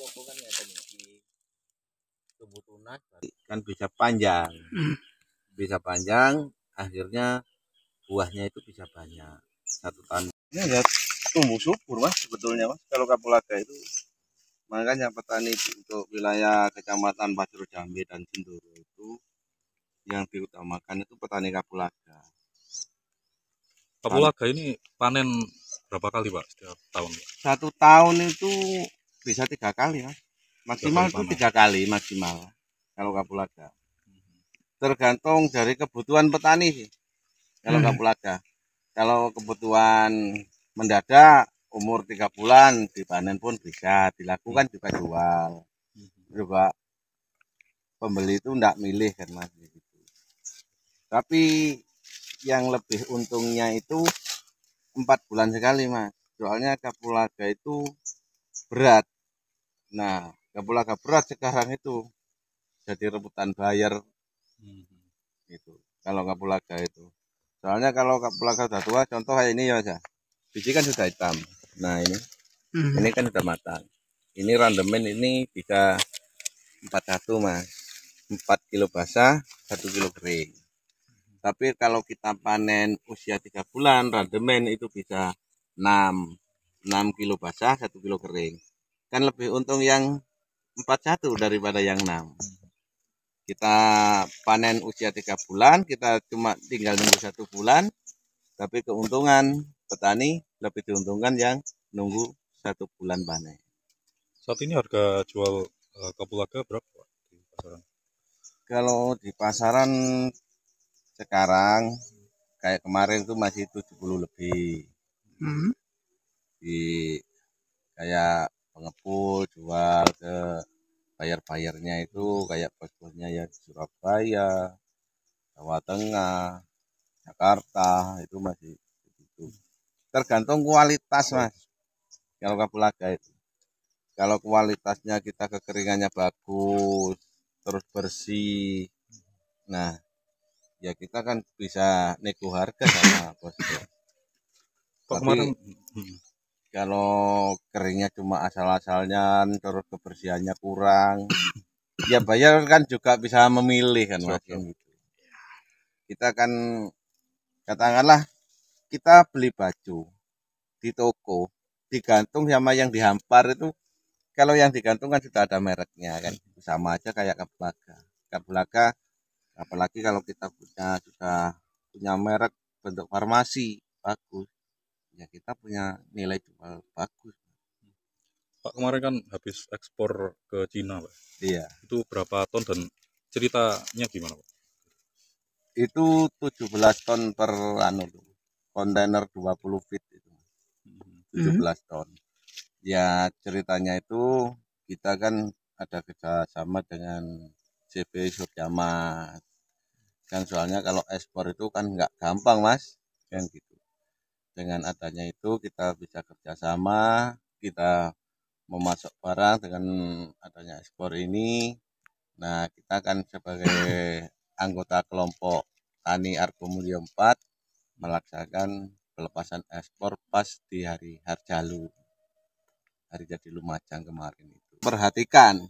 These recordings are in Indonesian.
kan ya tadi di tumbuh tunas kan bisa panjang, akhirnya buahnya itu bisa banyak satu tahun. Ini ya tumbuh subur mas sebetulnya mas kalau kapulaga itu, makanya petani untuk wilayah kecamatan Pasir Jambe dan Sindoro itu yang diutamakan itu petani kapulaga. Kapulaga ini panen berapa kali Pak setiap tahun? Satu tahun itu bisa 3 kali mas, maksimal itu 3 kali maksimal kalau kapulaga. Tergantung dari kebutuhan petani sih kalau kapulaga. Kalau kebutuhan mendadak umur 3 bulan dipanen pun bisa dilakukan, juga jual. Juga pembeli itu enggak milih kan mas gitu. Tapi yang lebih untungnya itu 4 bulan sekali mas. Soalnya kapulaga itu berat. Nah, kapulaga berat sekarang itu jadi rebutan buyer gitu. Kalau kapulaga itu. Soalnya kalau kapulaga udah tua, contoh kayak ini ya mas, biji kan sudah hitam. Nah ini kan sudah matang. Ini randemen ini bisa 41 mas, 4 kilo basah, 1 kilo kering. Tapi kalau kita panen usia 3 bulan, randemen itu bisa 6 kilo basah, 1 kilo kering. Kan lebih untung yang 41 daripada yang 6. Kita panen usia 3 bulan, kita cuma tinggal nunggu 1 bulan, tapi keuntungan petani lebih diuntungkan yang nunggu 1 bulan panen. Saat ini harga jual kapulaga berapa Pak di pasaran? Kalau di pasaran sekarang kayak kemarin itu masih 70 lebih. Di kayak pengepul jual ke bayar-bayarnya itu kayak bos-bosnya ya di Surabaya, Jawa Tengah, Jakarta itu masih begitu. Tergantung kualitas mas. Kalau kapulaga itu, kalau kualitasnya kita kekeringannya bagus, terus bersih, nah ya kita kan bisa nego harga sama bos. Tapi kalau keringnya cuma asal-asalnya, terus kebersihannya kurang, ya bayar kan juga bisa memilih kan mas. Gitu. Kita kan katakanlah kita beli baju di toko, digantung sama yang dihampar itu. Kalau yang digantung kan sudah ada mereknya kan, sama aja kayak kapulaga. Kapulaga apalagi kalau kita sudah punya merek bentuk farmasi bagus, ya kita punya nilai jual bagus. Pak kemarin kan habis ekspor ke Cina Pak. Iya. Itu berapa ton dan ceritanya gimana Pak? Itu 17 ton per kontainer 20 feet itu. 17 ton. Ya ceritanya itu kita kan ada kerjasama dengan CB Suryamat. Kan soalnya kalau ekspor itu kan nggak gampang mas, kan gitu. Dengan adanya itu kita bisa kerjasama, kita memasok barang dengan adanya ekspor ini. Nah kita kan sebagai anggota kelompok Tani Argo Mulyo 4 melaksanakan pelepasan ekspor pas di hari Harjalu, hari jadi Lumajang kemarin itu. Perhatikan,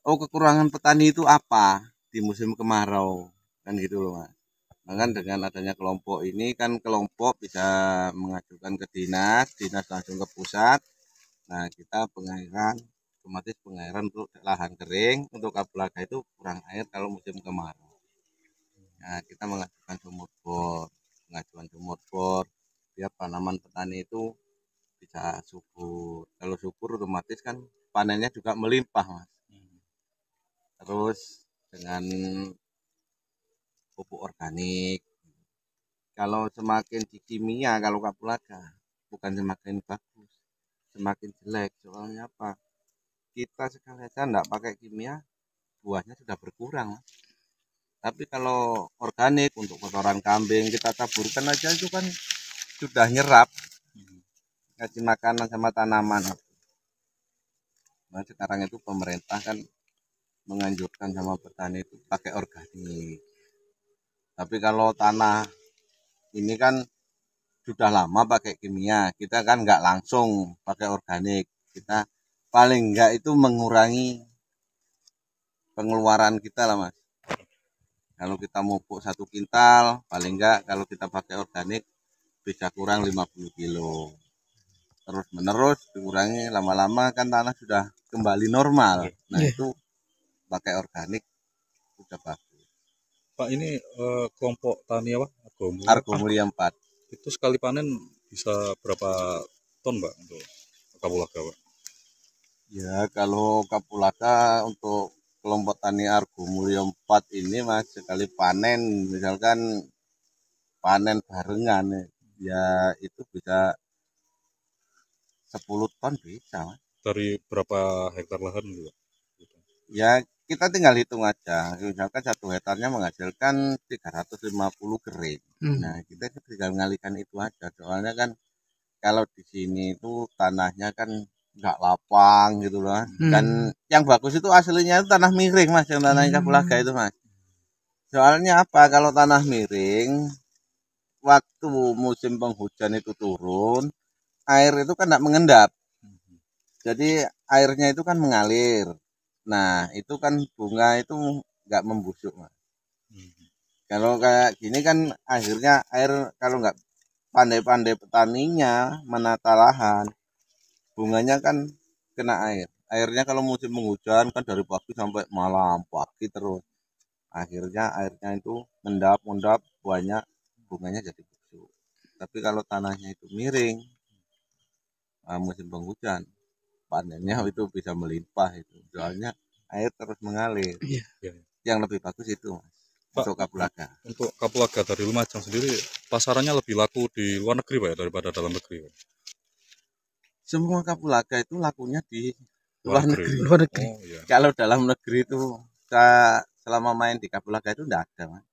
oh kekurangan petani itu apa di musim kemarau, kan gitu loh mas. Nah, dengan adanya kelompok ini kan kelompok bisa mengajukan ke dinas langsung ke pusat. Nah kita pengairan, otomatis pengairan untuk lahan kering, untuk kapulaga itu kurang air kalau musim kemarau. Nah kita mengajukan sumur bor, biar tanaman petani itu bisa subur. Kalau subur otomatis kan panennya juga melimpah mas. Terus dengan pupuk organik. Kalau semakin di kimia, kalau kapulaga bukan semakin bagus, semakin jelek. Soalnya apa? Kita sekali aja enggak pakai kimia, buahnya sudah berkurang. Tapi kalau organik untuk kotoran kambing kita taburkan aja itu kan sudah nyerap, kasih makanan sama tanaman. Nah sekarang itu pemerintah kan menganjurkan sama petani itu pakai organik. Tapi kalau tanah ini kan sudah lama pakai kimia, kita kan nggak langsung pakai organik, kita paling enggak itu mengurangi pengeluaran kita lah Mas. Kalau kita mupuk 1 kintal, paling enggak kalau kita pakai organik bisa kurang 50 kilo. Terus menerus dikurangi, lama-lama kan tanah sudah kembali normal. Nah itu pakai organik sudah bagus. Pak, ini kelompok tani apa? Argo Mulia 4. Itu sekali panen bisa berapa ton Pak untuk kapulaga Pak? Ya kalau kapulaga untuk kelompok tani Argo Mulia 4 ini Mas, sekali panen misalkan panen barengan ya itu bisa 10 ton bisa Mas. Dari berapa hektar lahan gitu Pak? Ya kita tinggal hitung aja, misalkan 1 hektarnya menghasilkan 350 kering. Nah kita tinggal ngalihkan itu aja, soalnya kan kalau di sini itu tanahnya kan nggak lapang gitu loh. Dan yang bagus itu aslinya itu tanah miring Mas, yang tanah kapulaga itu Mas. Soalnya apa, kalau tanah miring waktu musim penghujan itu turun, air itu kan nggak mengendap, jadi airnya itu kan mengalir. Nah itu kan bunga itu nggak membusuk Mas. Kalau kayak gini kan akhirnya air, kalau nggak pandai-pandai petaninya menata lahan, bunganya kan kena air. Airnya kalau musim penghujan kan dari pagi sampai malam, pagi terus. Akhirnya airnya itu mendap banyak, bunganya jadi busuk. Tapi kalau tanahnya itu miring, musim penghujan, panennya itu bisa melimpah itu. Soalnya air terus mengalir. Ya. Yang lebih bagus itu Mas, Pak, untuk kapulaga. Untuk kapulaga dari Lumajang sendiri pasarannya lebih laku di luar negeri Pak ya, daripada dalam negeri Pak? Semua kapulaga itu lakunya di Luar luar negeri. negeri. Luar negeri. Oh iya. Kalau dalam negeri itu saya selama main di kapulaga itu enggak ada Mas.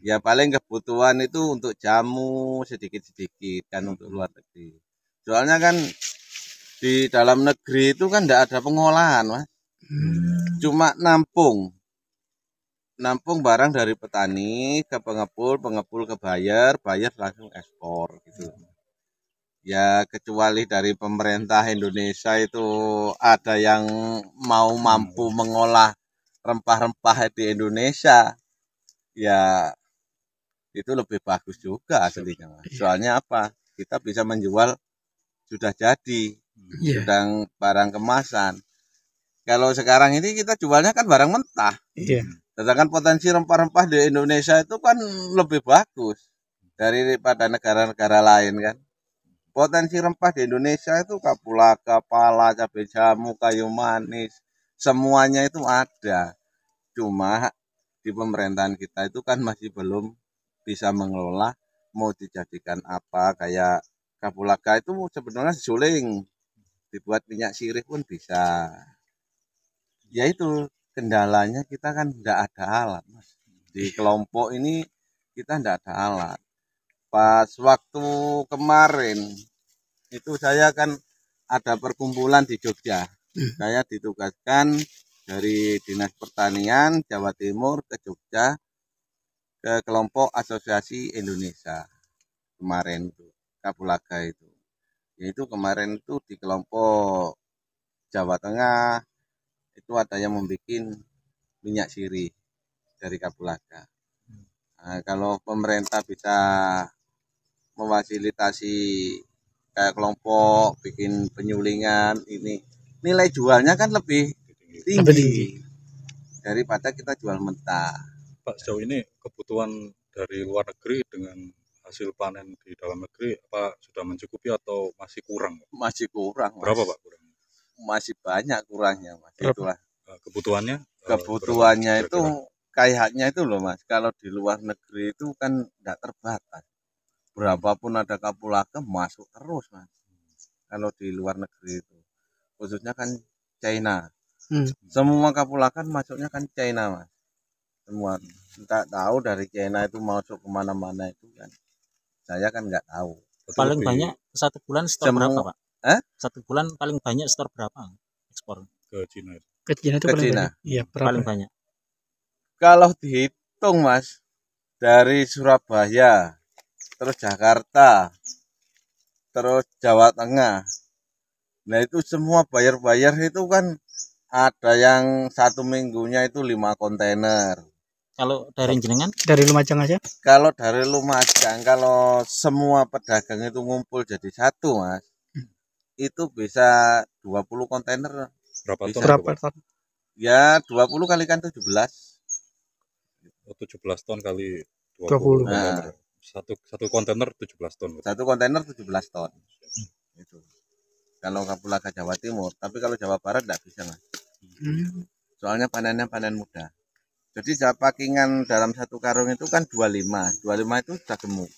Ya paling kebutuhan itu untuk jamu sedikit-sedikit kan untuk luar negeri. Soalnya kan di dalam negeri itu kan enggak ada pengolahan Mas. Cuma nampung barang dari petani ke pengepul, pengepul ke buyer, buyer langsung ekspor gitu. Ya kecuali dari pemerintah Indonesia itu ada yang mau mampu mengolah rempah-rempah di Indonesia, ya itu lebih bagus juga aslinya Mas. Soalnya apa? Kita bisa menjual sudah jadi, sudah barang kemasan. Kalau sekarang ini kita jualnya kan barang mentah. Sedangkan potensi rempah-rempah di Indonesia itu kan lebih bagus daripada negara-negara lain kan. Potensi rempah di Indonesia itu kapulaga, pala, cabai jamu, kayu manis, semuanya itu ada. Cuma di pemerintahan kita itu kan masih belum bisa mengelola mau dijadikan apa. Kayak kapulaga itu sebenarnya suling, dibuat minyak sirih pun bisa. Ya itu kendalanya, kita kan tidak ada alat Mas. Di kelompok ini kita tidak ada alat. Pas waktu kemarin itu saya kan ada perkumpulan di Jogja. Saya ditugaskan dari Dinas Pertanian Jawa Timur ke Jogja, ke kelompok Asosiasi Indonesia kemarin itu, kapulaga itu. Yaitu kemarin itu di kelompok Jawa Tengah itu ada yang membuat minyak sirih dari kapulaga. Nah, kalau pemerintah bisa memfasilitasi kayak kelompok bikin penyulingan, ini nilai jualnya kan lebih tinggi daripada kita jual mentah. Pak, sejauh ini kebutuhan dari luar negeri dengan hasil panen di dalam negeri apa sudah mencukupi atau masih kurang? Masih kurang Mas. Berapa Pak kurang? Masih banyak kurangnya Mas. Itulah Kebutuhannya? Kebutuhannya itu kayaknya itu loh Mas, kalau di luar negeri itu kan tidak terbatas. Berapapun ada kapulaga masuk terus Mas. Kalau di luar negeri itu, khususnya kan China. Semua kapulaga masuknya kan China Mas. Semua tidak tahu dari China itu masuk kemana-mana itu kan. Saya kan nggak tahu. Paling banyak satu bulan setor berapa Pak? Satu bulan paling banyak setor berapa ekspor ke Cina? Ke Cina itu ke paling Cina. banyak. Iya, paling banyak. Kalau dihitung Mas, dari Surabaya, terus Jakarta, terus Jawa Tengah, Nah itu semua bayar-bayar itu kan ada yang 1 minggunya itu 5 kontainer. Kalau dari jenengan Dari Lumajang aja? Kalau dari Lumajang, kalau semua pedagang itu ngumpul jadi satu, Mas, itu bisa 20 kontainer. Berapa Bisa. ton? Berapa ton? Ya 20 kali kan 17. Oh, 17 ton kali 20 20. kontainer. Satu kontainer 17 ton. Satu kontainer 17 ton. Itu. Kalau Kapulaga Jawa Timur, tapi kalau Jawa Barat enggak bisa, Mas. Soalnya panennya panen muda. Jadi packingan dalam satu karung itu kan 25. 25 itu sudah gemuk.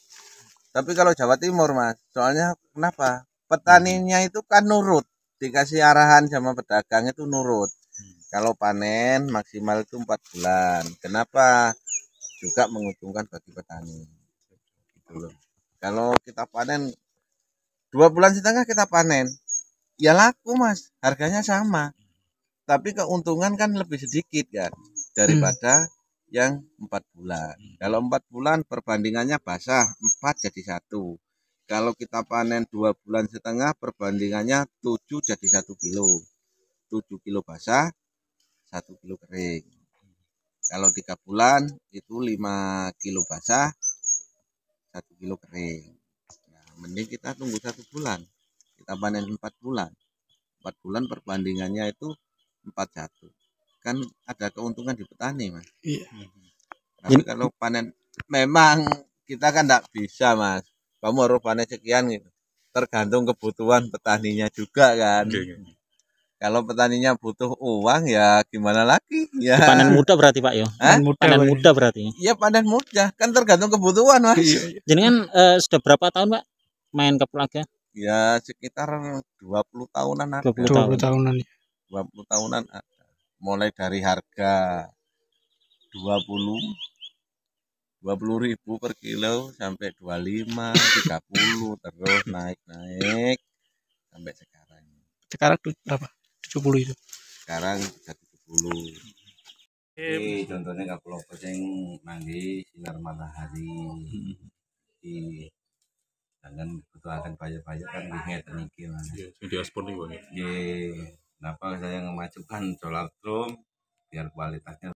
Tapi kalau Jawa Timur, Mas, soalnya kenapa? Petaninya itu kan nurut. Dikasih arahan sama pedagang itu nurut. Kalau panen maksimal itu 4 bulan. Kenapa? Juga menguntungkan bagi petani. Gitu loh. Kalau kita panen 2,5 bulan kita panen, ya laku, Mas. Harganya sama. Tapi keuntungan kan lebih sedikit kan daripada yang 4 bulan. Kalau 4 bulan perbandingannya basah 4 jadi 1. Kalau kita panen 2,5 bulan perbandingannya 7 jadi 1 kilo. 7 kilo basah, 1 kilo kering. Kalau 3 bulan itu 5 kilo basah, 1 kilo kering. Nah, mending kita tunggu 1 bulan. Kita panen 4 bulan. 4 bulan perbandingannya itu 41. Kan ada keuntungan di petani, Mas. Iya. Tapi kalau panen memang kita kan enggak bisa, Mas. Kamu harus panen sekian gitu. Tergantung kebutuhan petaninya juga kan. Kalau petaninya butuh uang ya gimana lagi? Ya panen muda berarti Pak yo. Panen muda berarti. Iya panen muda, kan tergantung kebutuhan, Mas. Jenengan sudah berapa tahun, Pak, main Kapulaga? Ya sekitar 20 tahunan ada. 20 tahunan. 20 tahunan ada. Mulai dari harga 20.000 per kilo sampai 25, 30 terus naik sampai sekarang. Sekarang berapa? 70 itu. Sekarang sudah 70. Ini contohnya Kapulaga yang manggi sinar matahari. Di dengan kebutuhan banyak-banyak kan ngeten iki, Mas. Iya, sing diekspor nih, Bang. Nggih. Kenapa saya memajukan solar drum biar kualitasnya